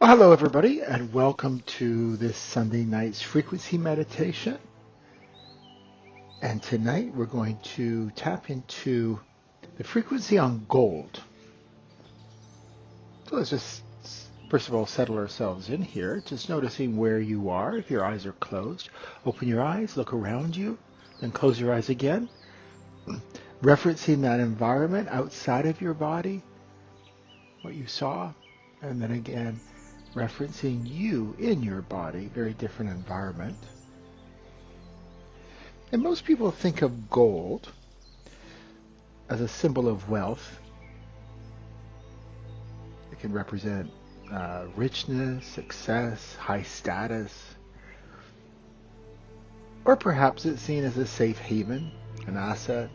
Well, hello, everybody, and welcome to this Sunday night's frequency meditation. And tonight we're going to tap into the frequency on gold. So let's just, first of all, settle ourselves in here, just noticing where you are. If your eyes are closed, open your eyes, look around you, then close your eyes again. Referencing that environment outside of your body, what you saw, and then again, referencing you in your body, very different environment. And most people think of gold as a symbol of wealth. It can represent richness, success, high status, or perhaps it's seen as a safe haven, an asset,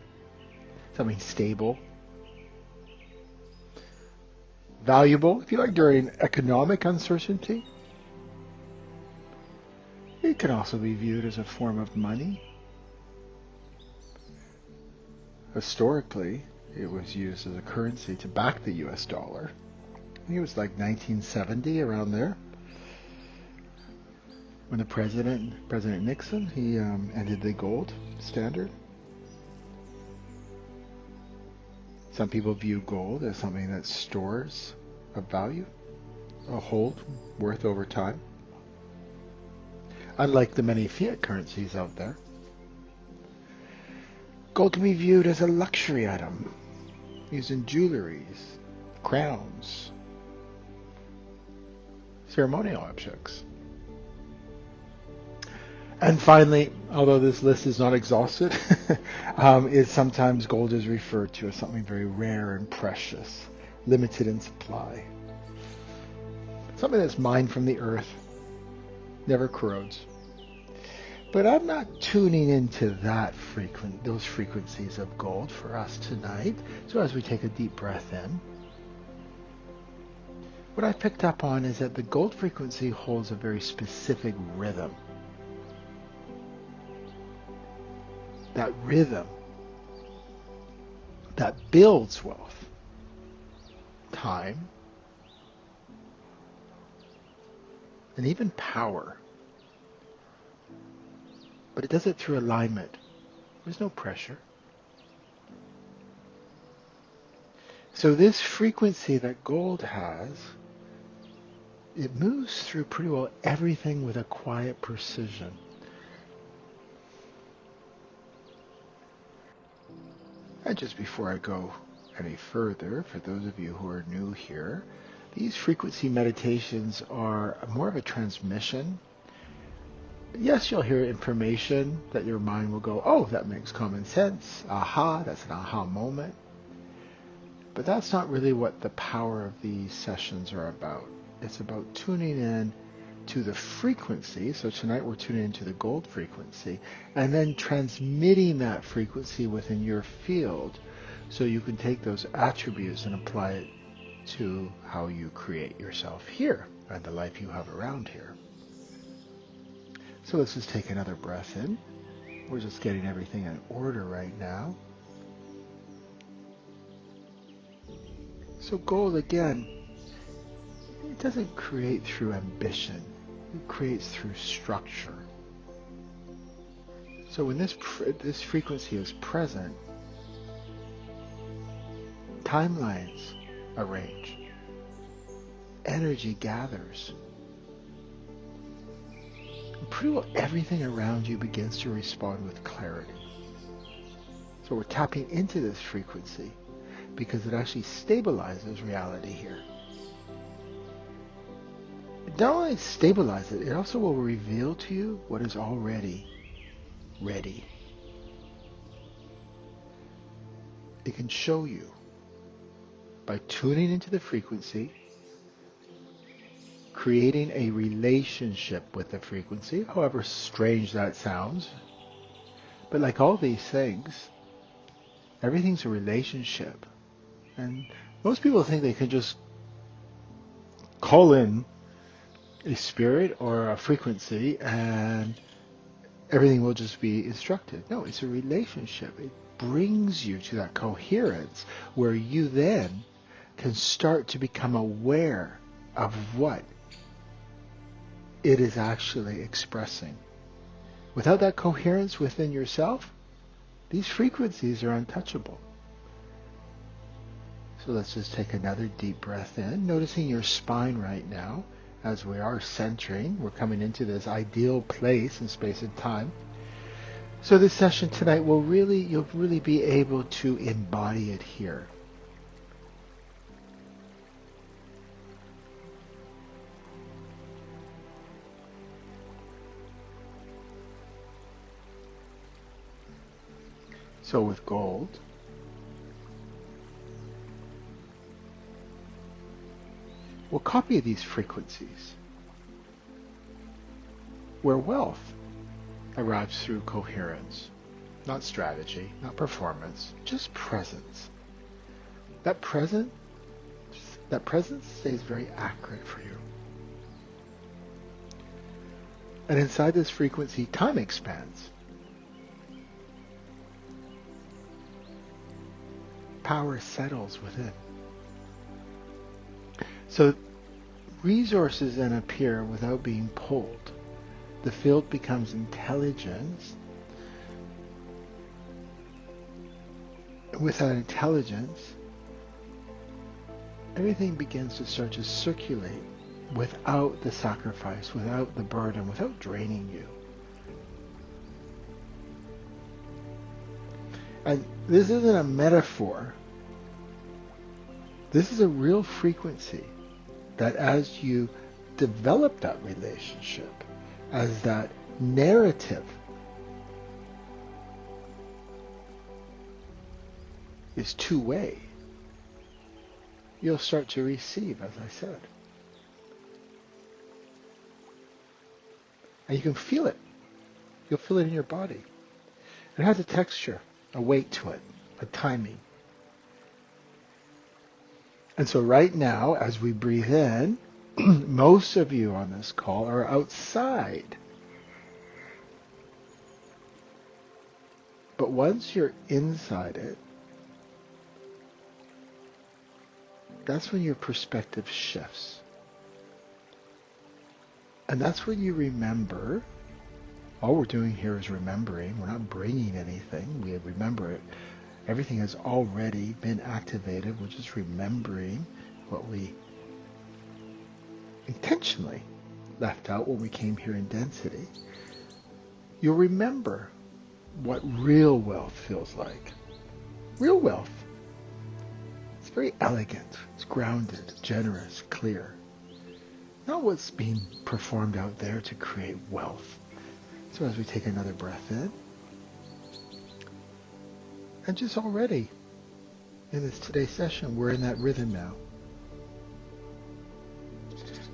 something stable, valuable, if you like, during economic uncertainty. It can also be viewed as a form of money. Historically, it was used as a currency to back the US dollar. I think it was like 1970, around there, when the President Nixon, he ended the gold standard. Some people view gold as something that stores a value, a hold, worth over time. Unlike the many fiat currencies out there, gold can be viewed as a luxury item, used in jewelries, crowns, ceremonial objects. And finally, although this list is not exhausted, sometimes gold is referred to as something very rare and precious, limited in supply. Something that's mined from the earth, never corrodes. But I'm not tuning into those frequencies of gold for us tonight. So as we take a deep breath in, what I picked up on is that the gold frequency holds a very specific rhythm. That rhythm that builds wealth, time, and even power. But it does it through alignment. There's no pressure. So this frequency that gold has, it moves through pretty well everything with a quiet precision. And just before I go any further, for those of you who are new here, these frequency meditations are more of a transmission. Yes, you'll hear information that your mind will go, oh, that makes common sense. Aha, that's an aha moment. But that's not really what the power of these sessions are about. It's about tuning in to the frequency. So tonight we're tuning into the gold frequency and then transmitting that frequency within your field so you can take those attributes and apply it to how you create yourself here and the life you have around here. So let's just take another breath in. We're just getting everything in order right now. So gold, again, it doesn't create through ambition. It creates through structure. So when this frequency is present, timelines arrange, energy gathers, and pretty well everything around you begins to respond with clarity. So we're tapping into this frequency because it actually stabilizes reality here. It not only stabilizes it, it also will reveal to you what is already ready. It can show you by tuning into the frequency, creating a relationship with the frequency, however strange that sounds. But like all these things, everything's a relationship. And most people think they can just call in a spirit or a frequency and everything will just be instructed. No, it's a relationship. It brings you to that coherence where you then can start to become aware of what it is actually expressing. Without that coherence within yourself, these frequencies are untouchable. So let's just take another deep breath in, noticing your spine right now as we are centering. We're coming into this ideal place in space and time. So this session tonight you'll really be able to embody it here. So with gold, we'll copy these frequencies where wealth arrives through coherence, not strategy, not performance, just presence. That presence stays very accurate for you. And inside this frequency, time expands. Power settles within. So resources then appear without being pulled. The field becomes intelligence. With that intelligence, everything begins to start to circulate without the sacrifice, without the burden, without draining you. And this isn't a metaphor. This is a real frequency that as you develop that relationship, as that narrative is two-way, you'll start to receive, as I said. And you can feel it. You'll feel it in your body. It has a texture, a weight to it, a timing. And so right now, as we breathe in, most of you on this call are outside. But once you're inside it, that's when your perspective shifts. And that's when you remember. All we're doing here is remembering. We're not bringing anything. We remember it. Everything has already been activated. We're just remembering what we intentionally left out when we came here in density. You'll remember what real wealth feels like. Real wealth. It's very elegant. It's grounded, generous, clear. Not what's being performed out there to create wealth. So as we take another breath in, and just already in this today's session, we're in that rhythm now.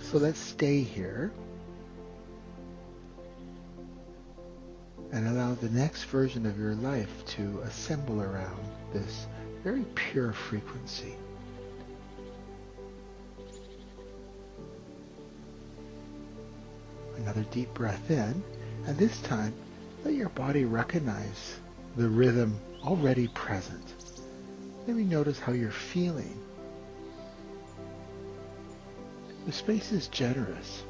So let's stay here and allow the next version of your life to assemble around this very pure frequency. Another deep breath in, and this time let your body recognize the rhythm already present. Maybe notice how you're feeling. The space is generous.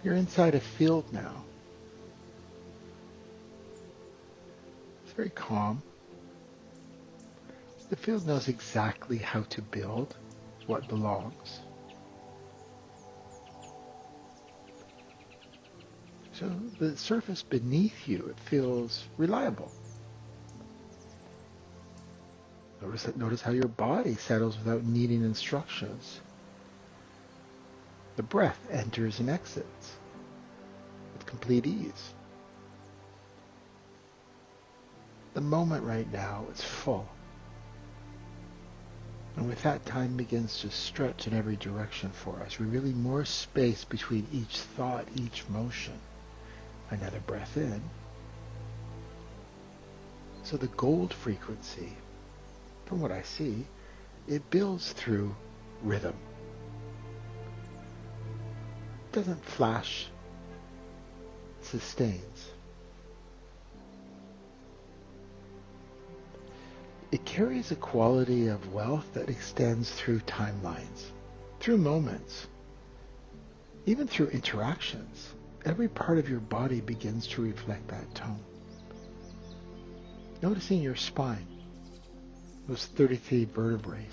You're inside a field now. It's very calm. The field knows exactly how to build what belongs. So the surface beneath you, it feels reliable. Notice how your body settles without needing instructions. The breath enters and exits with complete ease. The moment right now is full. And with that, time begins to stretch in every direction for us, revealing more space between each thought, each motion. Another breath in. So the gold frequency, from what I see, it builds through rhythm. It doesn't flash, it sustains. it carries a quality of wealth that extends through timelines, through moments, even through interactions. Every part of your body begins to reflect that tone. Noticing your spine, those 33 vertebrae.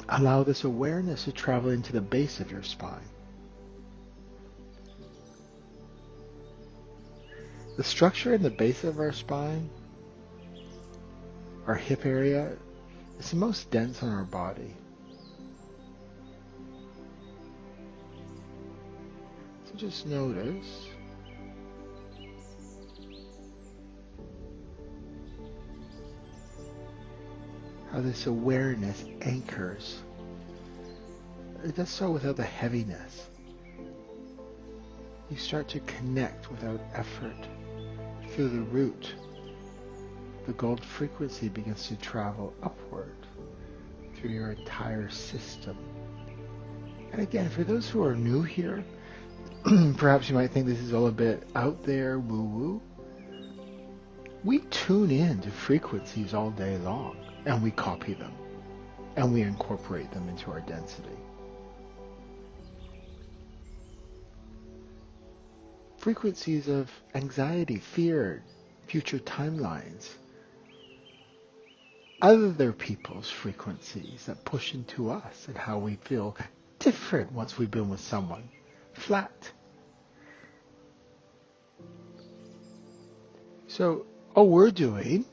Allow this awareness to travel into the base of your spine. The structure in the base of our spine, our hip area, is the most dense on our body. So just notice how this awareness anchors. It does so without the heaviness. You start to connect without effort through the root. The gold frequency begins to travel upward through your entire system. And again, for those who are new here, perhaps you might think this is all a bit out there, woo-woo. We tune in to frequencies all day long, and we copy them, and we incorporate them into our density. Frequencies of anxiety, fear, future timelines, other people's frequencies that push into us and how we feel different once we've been with someone. Flat. So all we're doing,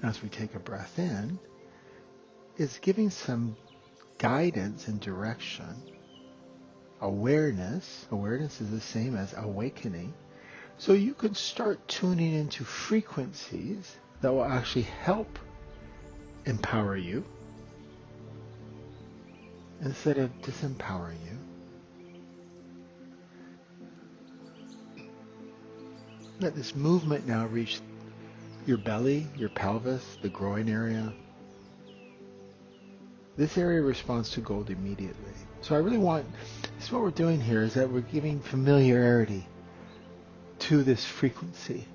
as we take a breath in, is giving some guidance and direction. Awareness is the same as awakening. So you can start tuning into frequencies that will actually help empower you instead of disempowering you. Let this movement now reach your belly, your pelvis, the groin area. This area responds to gold immediately. So I really want, this is what we're doing here, is that we're giving familiarity to this frequency.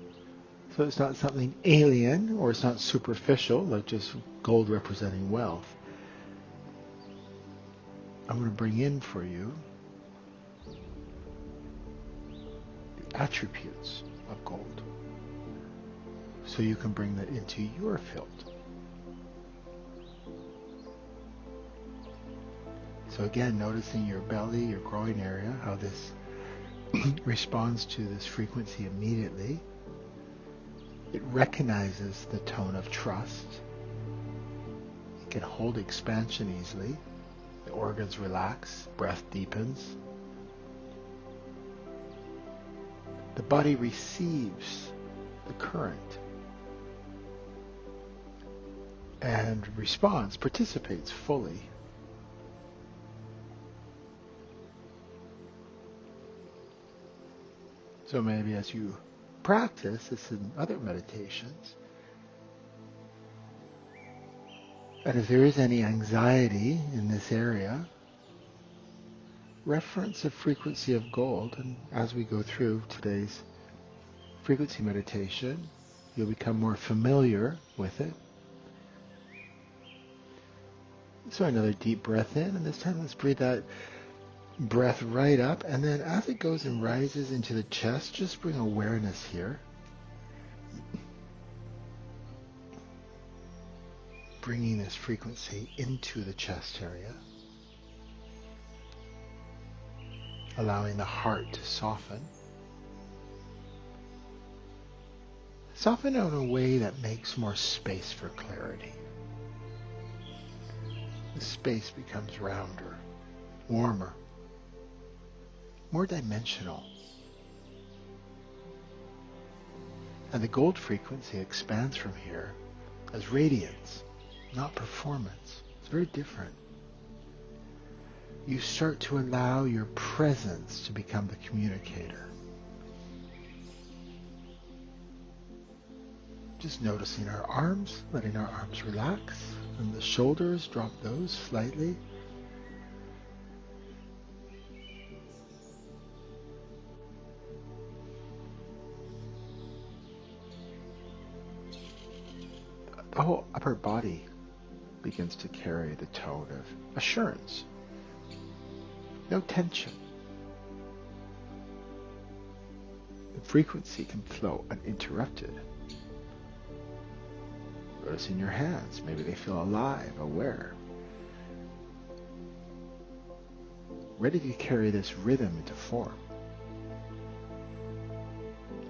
So it's not something alien, or it's not superficial, like just gold representing wealth. I'm going to bring in for you the attributes of gold, so you can bring that into your field. So again, noticing your belly, your groin area, how this responds to this frequency immediately. It recognizes the tone of trust. It can hold expansion easily. The organs relax, breath deepens. The body receives the current and responds, participates fully. So maybe as you practice this in other meditations, and if there is any anxiety in this area, reference the frequency of gold, and as we go through today's frequency meditation, you'll become more familiar with it. So another deep breath in, and this time let's breathe that breath right up, and then as it goes and rises into the chest, just bring awareness here. Bringing this frequency into the chest area. Allowing the heart to soften. Soften in a way that makes more space for clarity. The space becomes rounder, warmer, more dimensional. And the gold frequency expands from here as radiance, not performance. It's very different. You start to allow your presence to become the communicator. Just noticing our arms, letting our arms relax, and the shoulders, drop those slightly. the whole upper body begins to carry the tone of assurance. No tension. The frequency can flow uninterrupted. Noticing your hands, maybe they feel alive, aware, ready to carry this rhythm into form.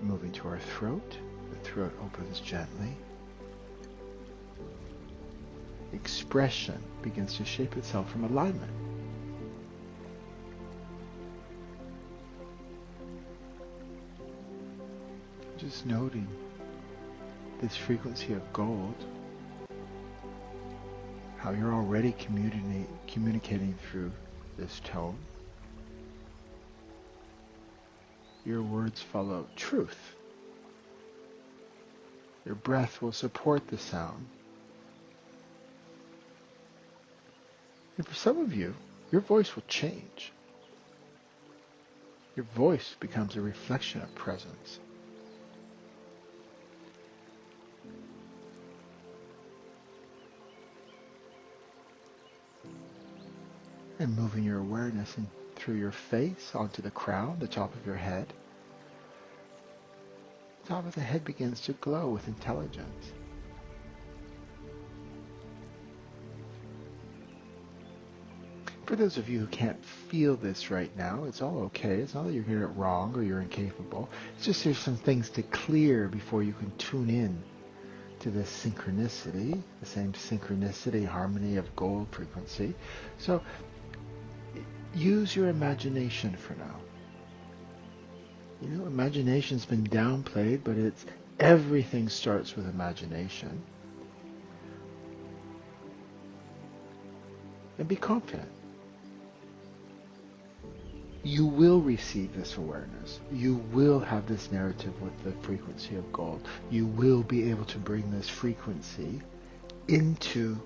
Moving to our throat, the throat opens gently. Expression begins to shape itself from alignment. Just noting this frequency of gold, how you're already communicating through this tone. Your words follow truth. Your breath will support the sound. And for some of you, your voice will change. Your voice becomes a reflection of presence. And moving your awareness through your face onto the crown, the top of your head. The top of the head begins to glow with intelligence. For those of you who can't feel this right now, it's all okay. It's not that you're getting it wrong or you're incapable. It's just there's some things to clear before you can tune in to this synchronicity, the same synchronicity, harmony of gold frequency. So use your imagination for now. You know, imagination's been downplayed, but everything starts with imagination. And be confident. You will receive this awareness. You will have this narrative with the frequency of gold. You will be able to bring this frequency into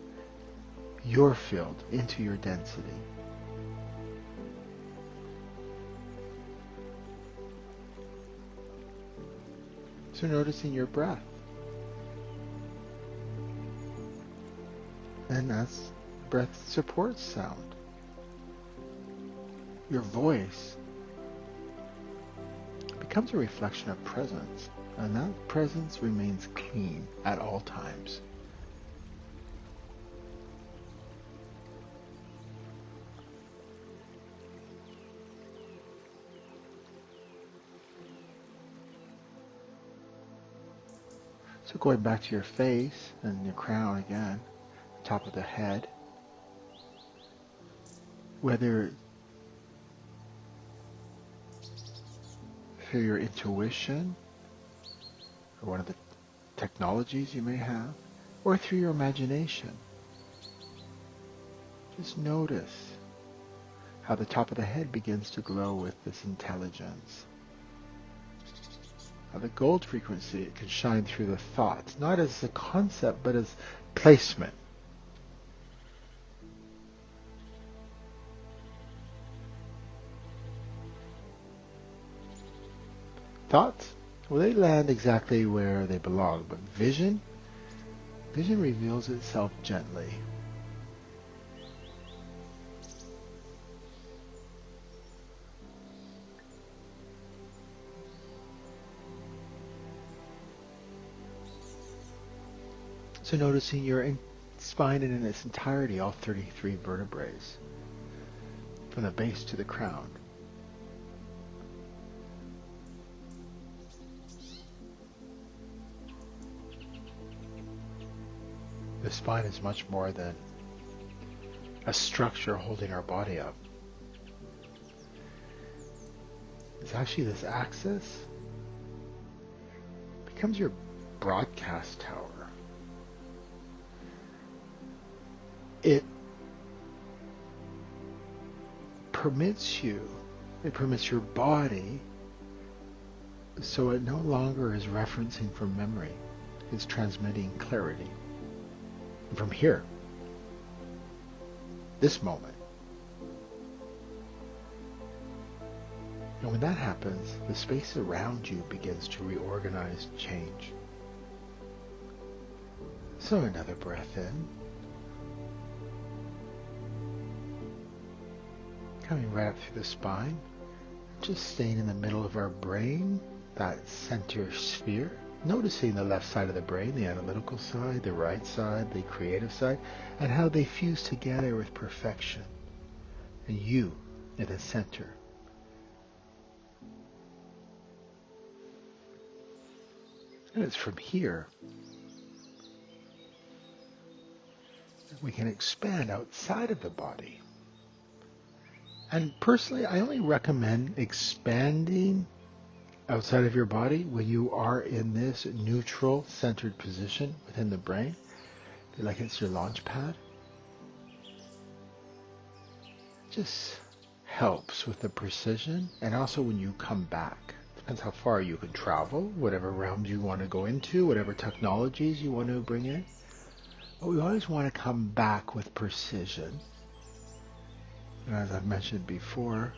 your field, into your density. So noticing your breath. And as breath supports sound. Your voice becomes a reflection of presence, and that presence remains clean at all times. So going back to your face and your crown again, top of the head, whether through your intuition or one of the technologies you may have, or through your imagination, just notice how the top of the head begins to glow with this intelligence. How the gold frequency, it can shine through the thoughts, not as a concept, but as placement. Thoughts, well, they land exactly where they belong, but vision reveals itself gently. So noticing your spine in its entirety, all 33 vertebrae, from the base to the crown. The spine is much more than a structure holding our body up. It's actually this axis becomes your broadcast tower. It permits your body, so it no longer is referencing from memory. It's transmitting clarity. And from here, this moment. And when that happens, the space around you begins to reorganize, change. So another breath in. Coming right up through the spine. Just staying in the middle of our brain, that center sphere. Noticing the left side of the brain, the analytical side, the right side, the creative side, and how they fuse together with perfection. And you in the center. And it's from here that we can expand outside of the body. And personally, I only recommend expanding outside of your body when you are in this neutral, centered position within the brain, like it's your launch pad. Just helps with the precision, and also when you come back. Depends how far you can travel, whatever realms you want to go into, whatever technologies you want to bring in. But we always want to come back with precision. And as I've mentioned before,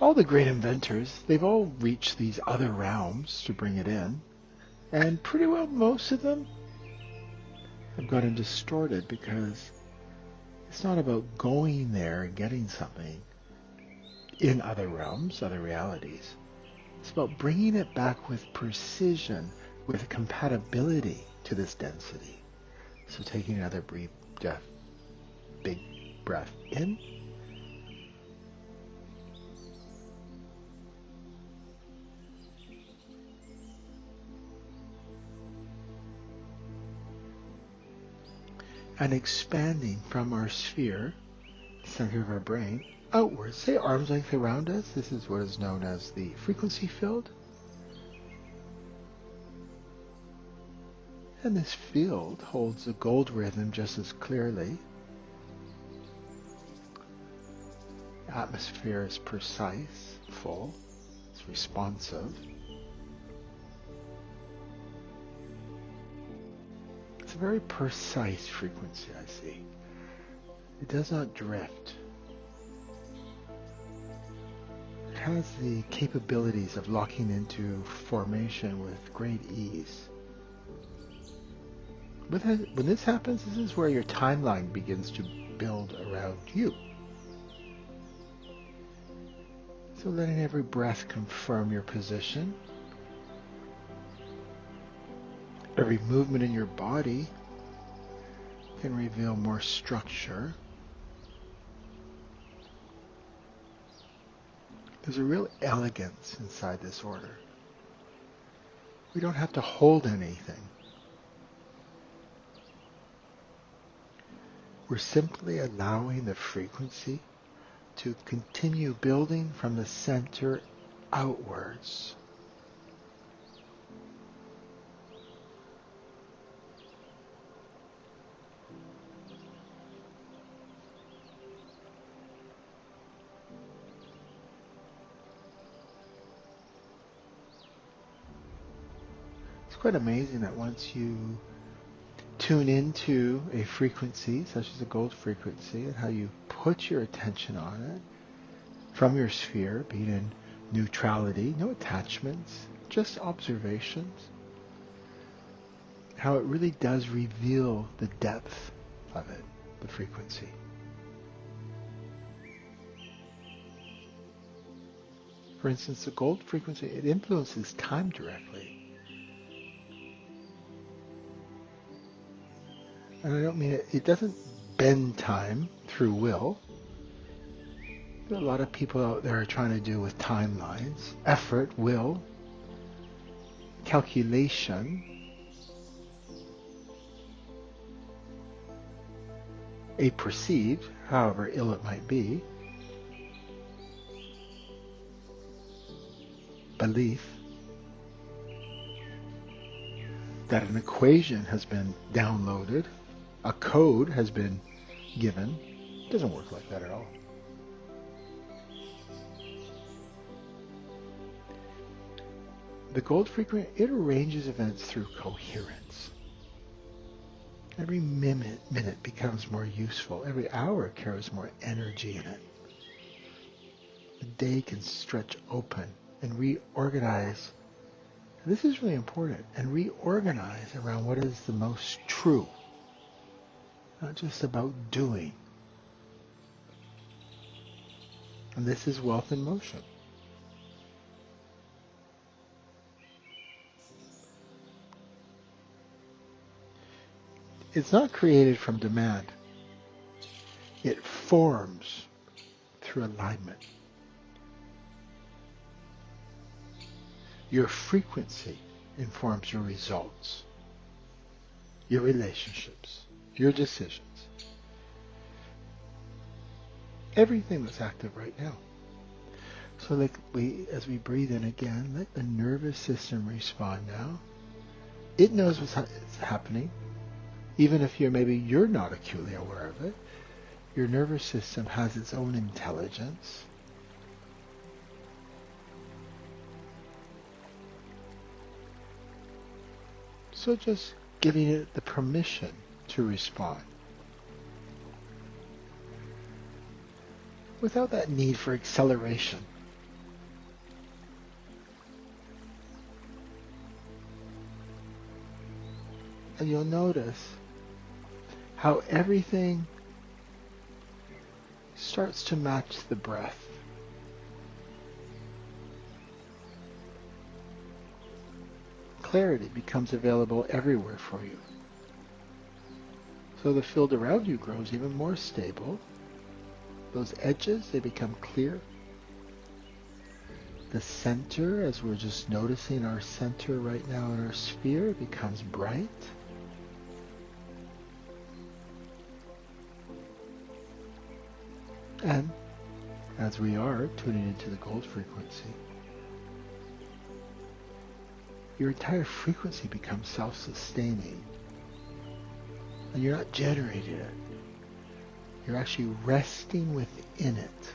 all the great inventors, they've all reached these other realms to bring it in. And pretty well most of them have gotten distorted because it's not about going there and getting something in other realms, other realities. It's about bringing it back with precision, with compatibility to this density. So taking another big breath in. And expanding from our sphere, center of our brain, outwards, say arm's length around us. This is what is known as the frequency field. And this field holds the gold rhythm just as clearly. The atmosphere is precise, full, it's responsive. It's a very precise frequency, I see. It does not drift. It has the capabilities of locking into formation with great ease. But when this happens, this is where your timeline begins to build around you. So letting every breath confirm your position. Every movement in your body can reveal more structure. There's a real elegance inside this order. We don't have to hold anything. We're simply allowing the frequency to continue building from the center outwards. It's quite amazing that once you tune into a frequency, such as a gold frequency, and how you put your attention on it from your sphere, being in neutrality, no attachments, just observations, how it really does reveal the depth of it, the frequency. For instance, the gold frequency, it influences time directly. And I don't mean it doesn't bend time through will. There are a lot of people out there are trying to do with timelines, effort, will, calculation, a perceived, however ill it might be, belief that an equation has been downloaded, a code has been given. It doesn't work like that at all. The gold frequency, it arranges events through coherence. Every minute becomes more useful. Every hour carries more energy in it. The day can stretch open and reorganize This is really important, and reorganize around what is the most true, not just about doing. And this is wealth in motion. It's not created from demand. It forms through alignment. Your frequency informs your results, your relationships, your decisions. Everything that's active right now. So as we breathe in again, let the nervous system respond now. It knows what's happening. Even if you're not acutely aware of it, your nervous system has its own intelligence. So just giving it the permission to respond. Without that need for acceleration. And you'll notice how everything starts to match the breath. Clarity becomes available everywhere for you. So the field around you grows even more stable. Those edges, they become clear. The center, as we're just noticing our center right now in our sphere, becomes bright. And as we are tuning into the gold frequency, your entire frequency becomes self-sustaining. And you're not generating it. You're actually resting within it.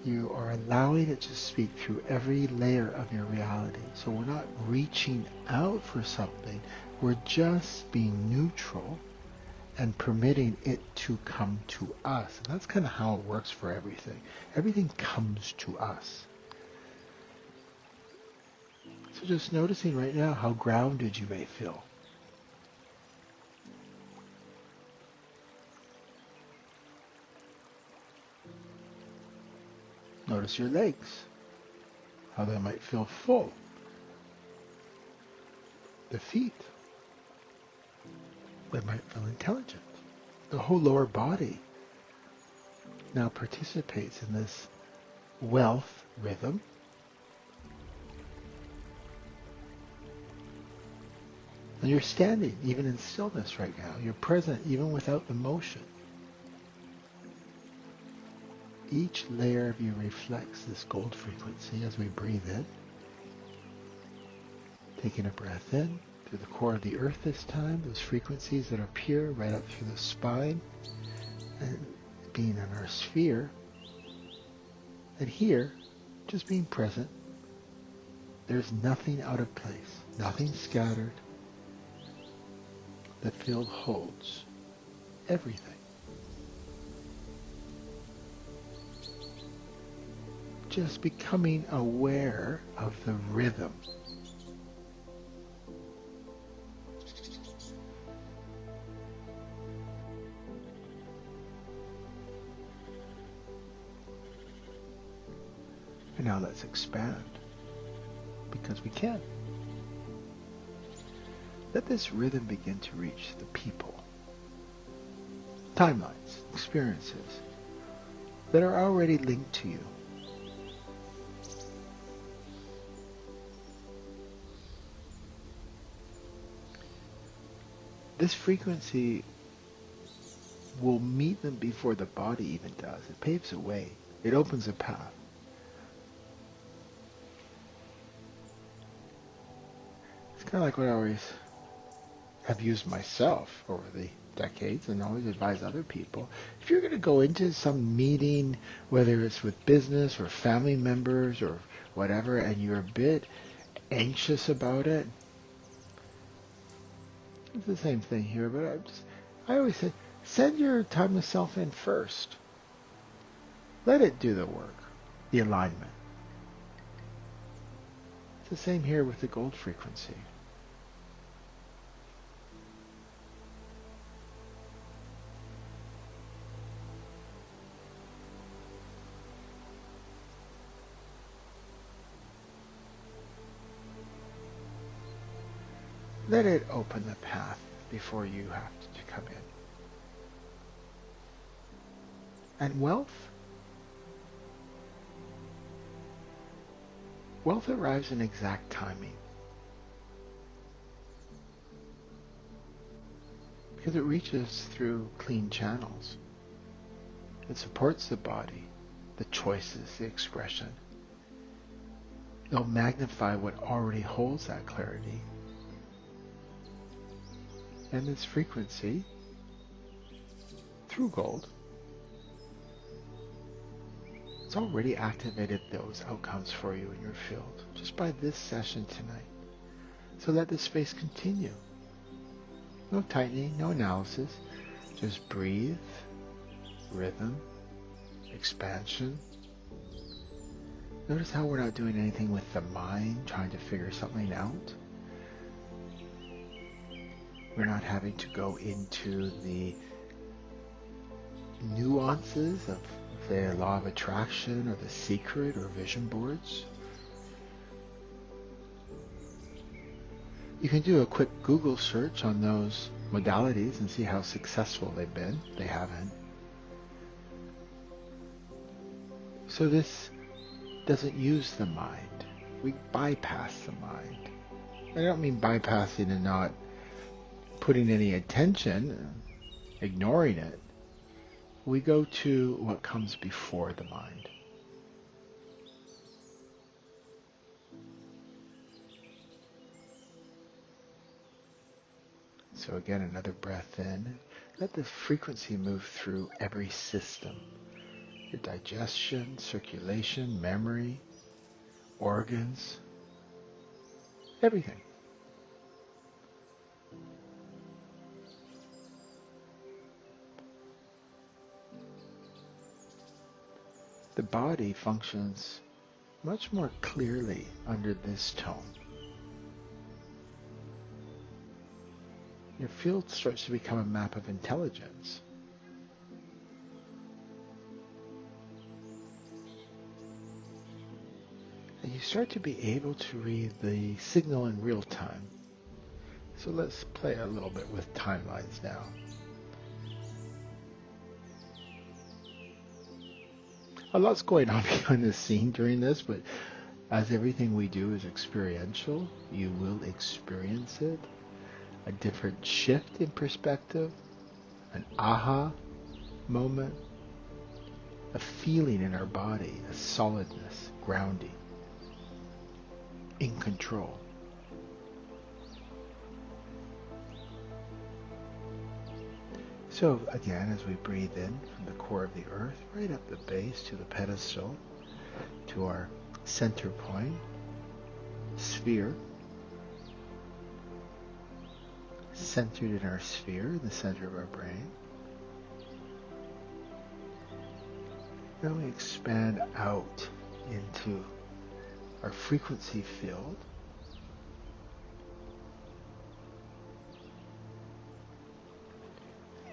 You are allowing it to speak through every layer of your reality. So we're not reaching out for something. We're just being neutral and permitting it to come to us. And that's kind of how it works for everything. Everything comes to us. So just noticing right now how grounded you may feel. Notice your legs, how they might feel full. The feet, they might feel intelligent. The whole lower body now participates in this wealth rhythm. And you're standing even in stillness right now. You're present even without emotion. Each layer of you reflects this gold frequency as we breathe in. Taking a breath in through the core of the earth this time, those frequencies that are pure right up through the spine, and being in our sphere. And here, just being present, there's nothing out of place, nothing scattered. The field holds everything. Just becoming aware of the rhythm. And now let's expand, because we can. Let this rhythm begin to reach the people, timelines, experiences that are already linked to you. This frequency will meet them before the body even does. It paves a way. It opens a path. It's kind of like what I always have used myself over the decades and always advise other people. If you're going to go into some meeting, whether it's with business or family members or whatever, and you're a bit anxious about it, it's the same thing here, but I always say, send your time to self in first. Let it do the work, the alignment. the same here with the gold frequency. Let it open the path before you have to come in. And wealth? Wealth arrives in exact timing. Because it reaches through clean channels. It supports the body, the choices, the expression. It'll magnify what already holds that clarity. And this frequency, through gold, it's already activated those outcomes for you in your field, just by this session tonight. So let this space continue. No tightening, no analysis. Just breathe, rhythm, expansion. Notice how we're not doing anything with the mind, trying to figure something out. We're not having to go into the nuances of the law of attraction or the secret or vision boards. You can do a quick Google search on those modalities and see how successful they've been. They haven't. So this doesn't use the mind. We bypass the mind. I don't mean bypassing and not putting any attention, ignoring it. We go to what comes before the mind. So again, another breath in. Let the frequency move through every system. Your digestion, circulation, memory, organs, everything. The body functions much more clearly under this tone. Your field starts to become a map of intelligence. And you start to be able to read the signal in real time. So let's play a little bit with timelines now. A lot's going on behind the scene during this, but as everything we do is experiential, you will experience it. A different shift in perspective, an aha moment, a feeling in our body, a solidness, grounding, in control. So again, as we breathe in from the core of the earth, right up the base to the pedestal, to our center point, sphere, centered in our sphere, in the center of our brain. Now we expand out into our frequency field.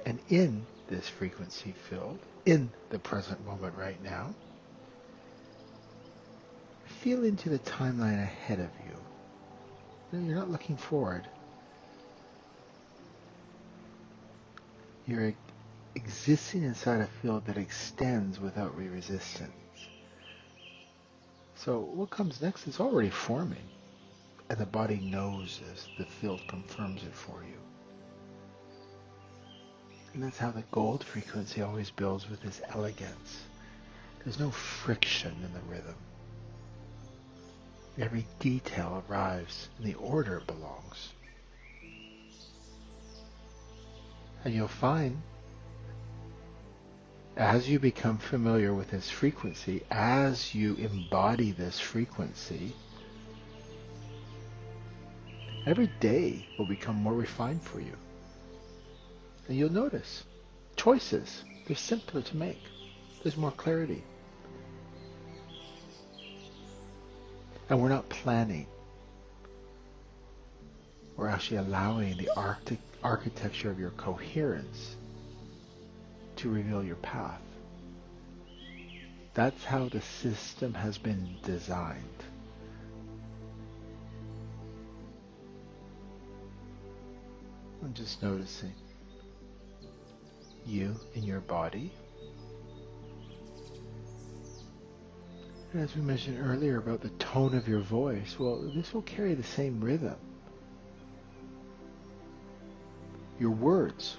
And in this frequency field, in the present moment right now, feel into the timeline ahead of you. No, you're not looking forward. You're existing inside a field that extends without resistance. So what comes next is already forming, and the body knows this. The field confirms it for you. And that's how the gold frequency always builds, with this elegance. There's no friction in the rhythm. Every detail arrives in the order it belongs. And you'll find, as you become familiar with this frequency, as you embody this frequency, every day will become more refined for you. And you'll notice choices, they're simpler to make. There's more clarity. And we're not planning. We're actually allowing the architecture of your coherence to reveal your path. That's how the system has been designed. I'm just noticing you in your body. And as we mentioned earlier about the tone of your voice, well, this will carry the same rhythm. Your words,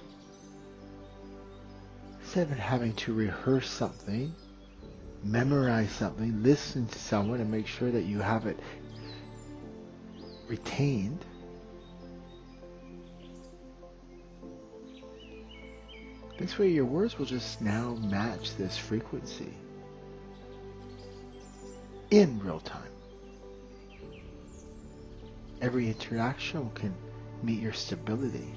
instead of having to rehearse something, memorize something, listen to someone and make sure that you have it retained, this way your words will just now match this frequency in real time. Every interaction can meet your stability.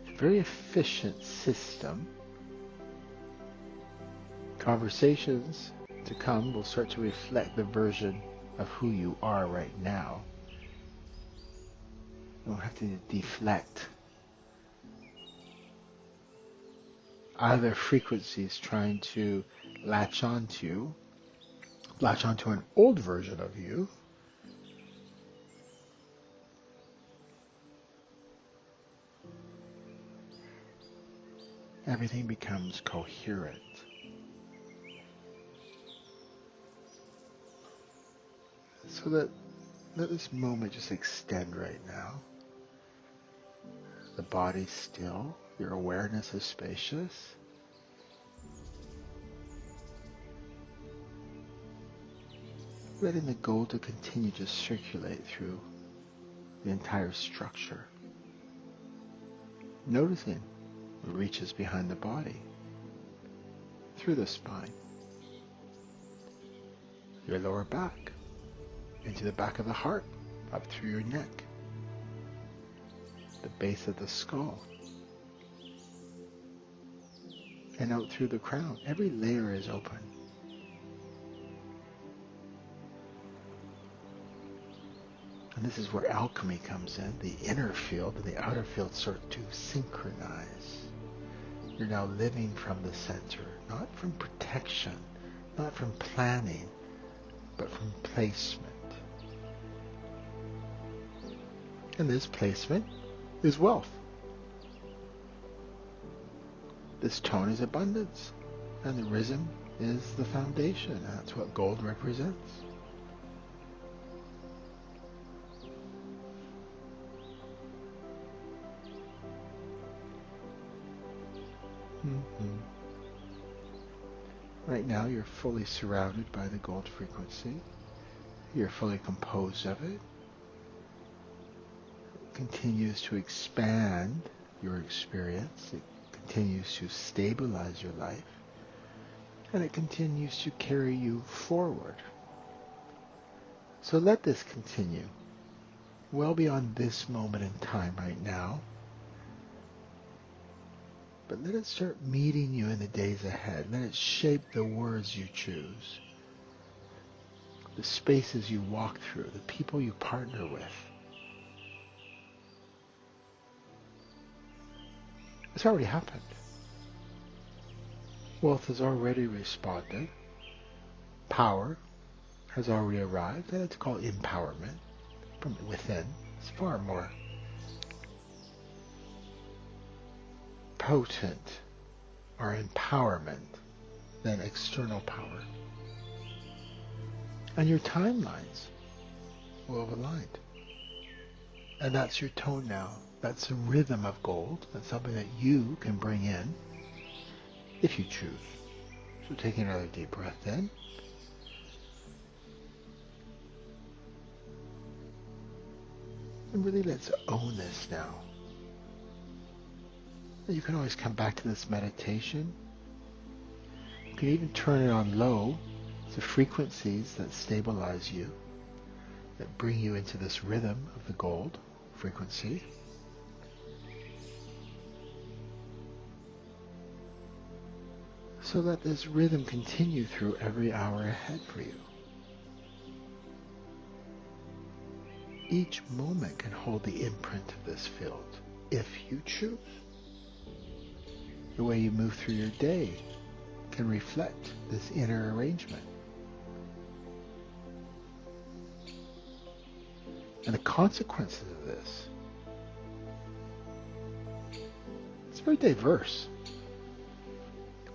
It's a very efficient system. Conversations to come will start to reflect the version of who you are right now. You don't have to deflect other frequencies trying to latch onto an old version of you. Everything becomes coherent. So let this moment just extend right now. The body's still, your awareness is spacious. Letting the gold to continue to circulate through the entire structure. Noticing it reaches behind the body, through the spine, your lower back, into the back of the heart, up through your neck, the base of the skull, and out through the crown. Every layer is open. And this is where alchemy comes in. The inner field and the outer field start to synchronize. You're now living from the center, not from protection, not from planning, but from placement. And this placement is wealth. This tone is abundance. And the rhythm is the foundation. That's what gold represents. Right now you're fully surrounded by the gold frequency. You're fully composed of it. It continues to expand your experience. It continues to stabilize your life. And it continues to carry you forward. So let this continue well beyond this moment in time right now. But let it start meeting you in the days ahead. Let it shape the words you choose, the spaces you walk through, the people you partner with. It's already happened. Wealth has already responded. Power has already arrived, and it's called empowerment from within. It's far more potent or empowerment than external power. And your timelines will have aligned. And that's your tone now. That's the rhythm of gold. That's something that you can bring in if you choose. So take another deep breath in. And really let's own this now. You can always come back to this meditation. You can even turn it on low. The frequencies that stabilize you, that bring you into this rhythm of the gold frequency. So let this rhythm continue through every hour ahead for you. each moment can hold the imprint of this field, if you choose. The way you move through your day can reflect this inner arrangement. And the consequences of this, it's very diverse.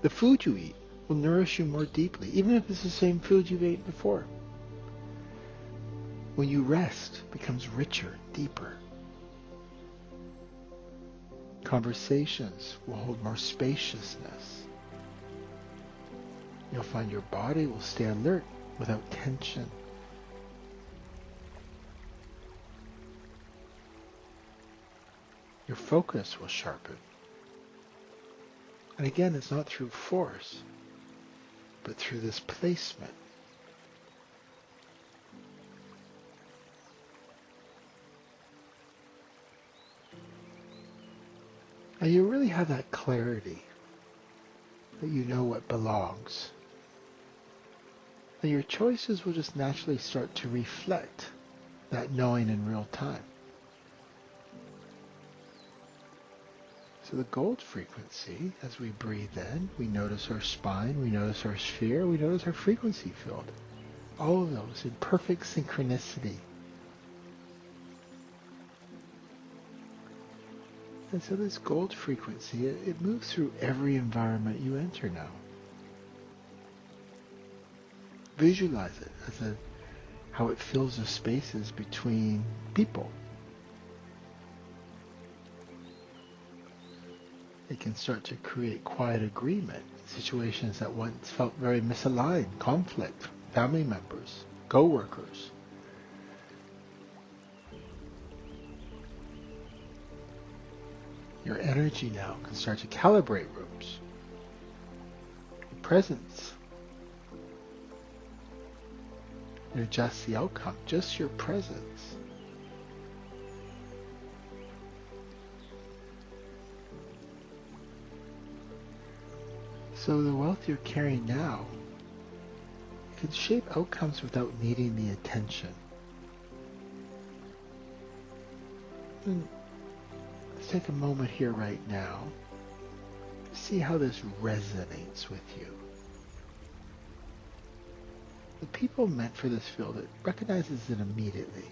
The food you eat will nourish you more deeply, even if it's the same food you've eaten before. When you rest, it becomes richer, deeper. Conversations will hold more spaciousness. You'll find your body will stay alert without tension. Your focus will sharpen. And again, it's not through force, but through this placement. And you really have that clarity that you know what belongs. And your choices will just naturally start to reflect that knowing in real time. So the gold frequency, as we breathe in, we notice our spine, we notice our sphere, we notice our frequency field. All of those in perfect synchronicity. And so this gold frequency, it moves through every environment you enter now. Visualize it as how it fills the spaces between people. It can start to create quiet agreement in situations that once felt very misaligned, conflict, family members, co-workers. Your energy now can start to calibrate rooms. Your presence. It adjusts the outcome, just your presence. So the wealth you're carrying now can shape outcomes without needing the attention. And let's take a moment here right now to see how this resonates with you. The people meant for this field, it recognizes it immediately.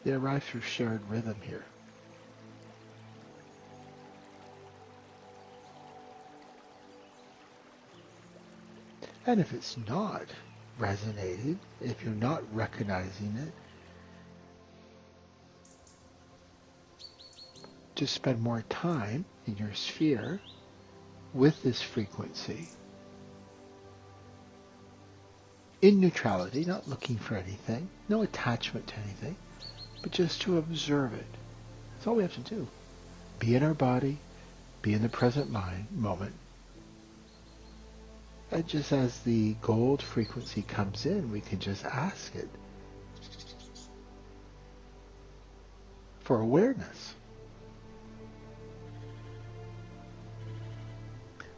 They arrive through shared rhythm here. And if it's not resonating, if you're not recognizing it, just spend more time in your sphere with this frequency. In neutrality, not looking for anything, no attachment to anything, but just to observe it. That's all we have to do. Be in our body, be in the present moment. And just as the gold frequency comes in, we can just ask it for awareness.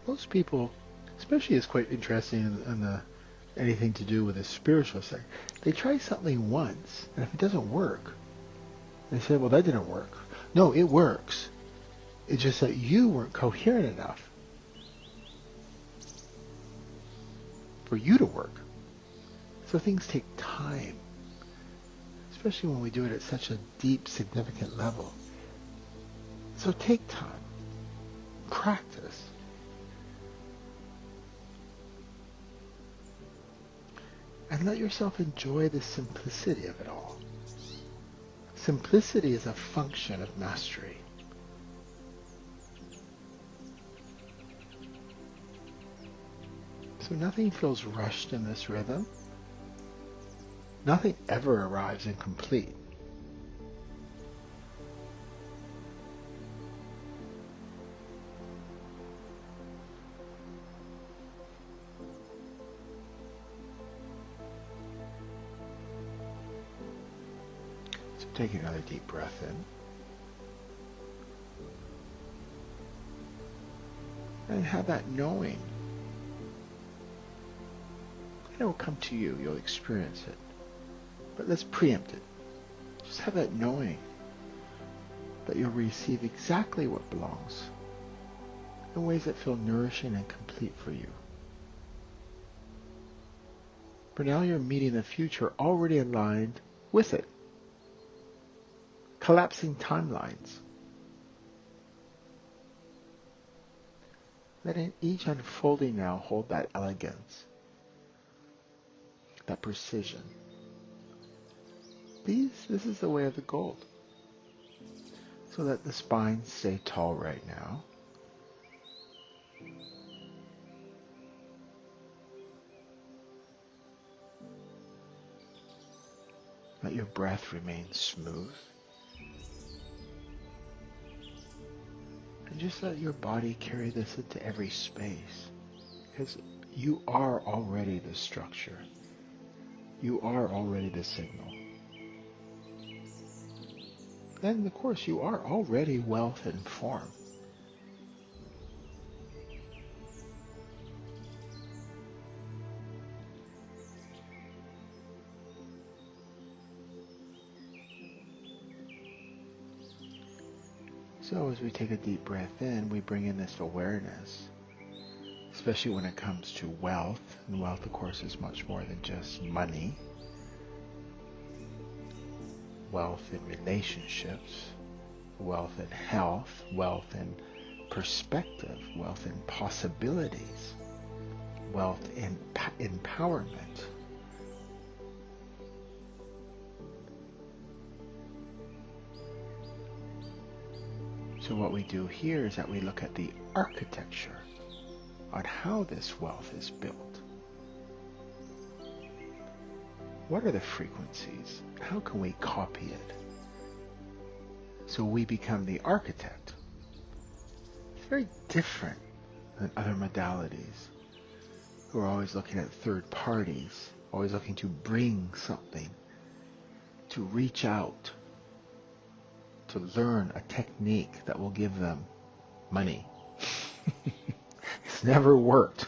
Most people, especially it's quite interesting in anything to do with the spiritual side, they try something once, and if it doesn't work, they say, well, that didn't work. No, it works. It's just that you weren't coherent enough for you to work. So things take time, especially when we do it at such a deep, significant level. So take time, practice. And let yourself enjoy the simplicity of it all. Simplicity is a function of mastery. So nothing feels rushed in this rhythm. Nothing ever arrives incomplete. So take another deep breath in. And have that knowing. it will come to you. You'll experience it. But let's preempt it. Just have that knowing that you'll receive exactly what belongs in ways that feel nourishing and complete for you. For now you're meeting the future already aligned with it. Collapsing timelines. Letting each unfolding now hold that elegance, that precision. This is the way of the gold. So let the spine stay tall right now. Let your breath remain smooth. And just let your body carry this into every space. Because you are already the structure. You are already the signal. And of course, you are already wealth and form. So as we take a deep breath in, we bring in this awareness, especially when it comes to wealth. And wealth, of course, is much more than just money. Wealth in relationships, wealth in health, wealth in perspective, wealth in possibilities, wealth in empowerment. So what we do here is that we look at the architecture on how this wealth is built. What are the frequencies? How can we copy it? So we become the architect. It's very different than other modalities who are always looking at third parties, always looking to bring something, to reach out, to learn a technique that will give them money. It's never worked.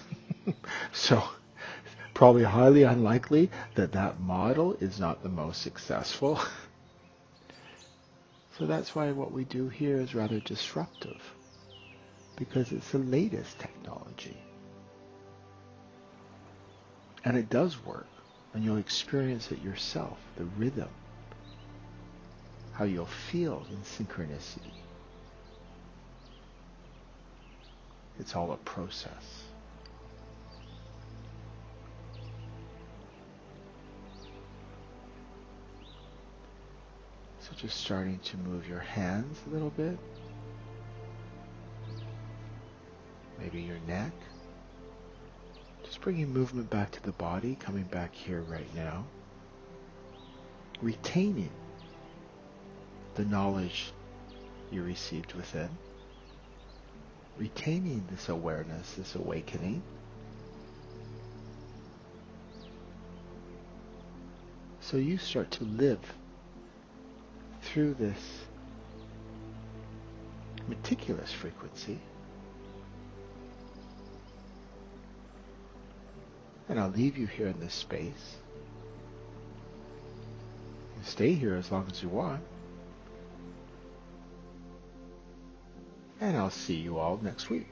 So probably highly unlikely that that model is not the most successful. So that's why what we do here is rather disruptive, because it's the latest technology. And it does work, and you'll experience it yourself, the rhythm, how you'll feel in synchronicity. It's all a process. So just starting to move your hands a little bit. Maybe your neck. Just bringing movement back to the body, coming back here right now. Retaining the knowledge you received within. Retaining this awareness, this awakening. So you start to live through this meticulous frequency. And I'll leave you here in this space. You can stay here as long as you want. And I'll see you all next week.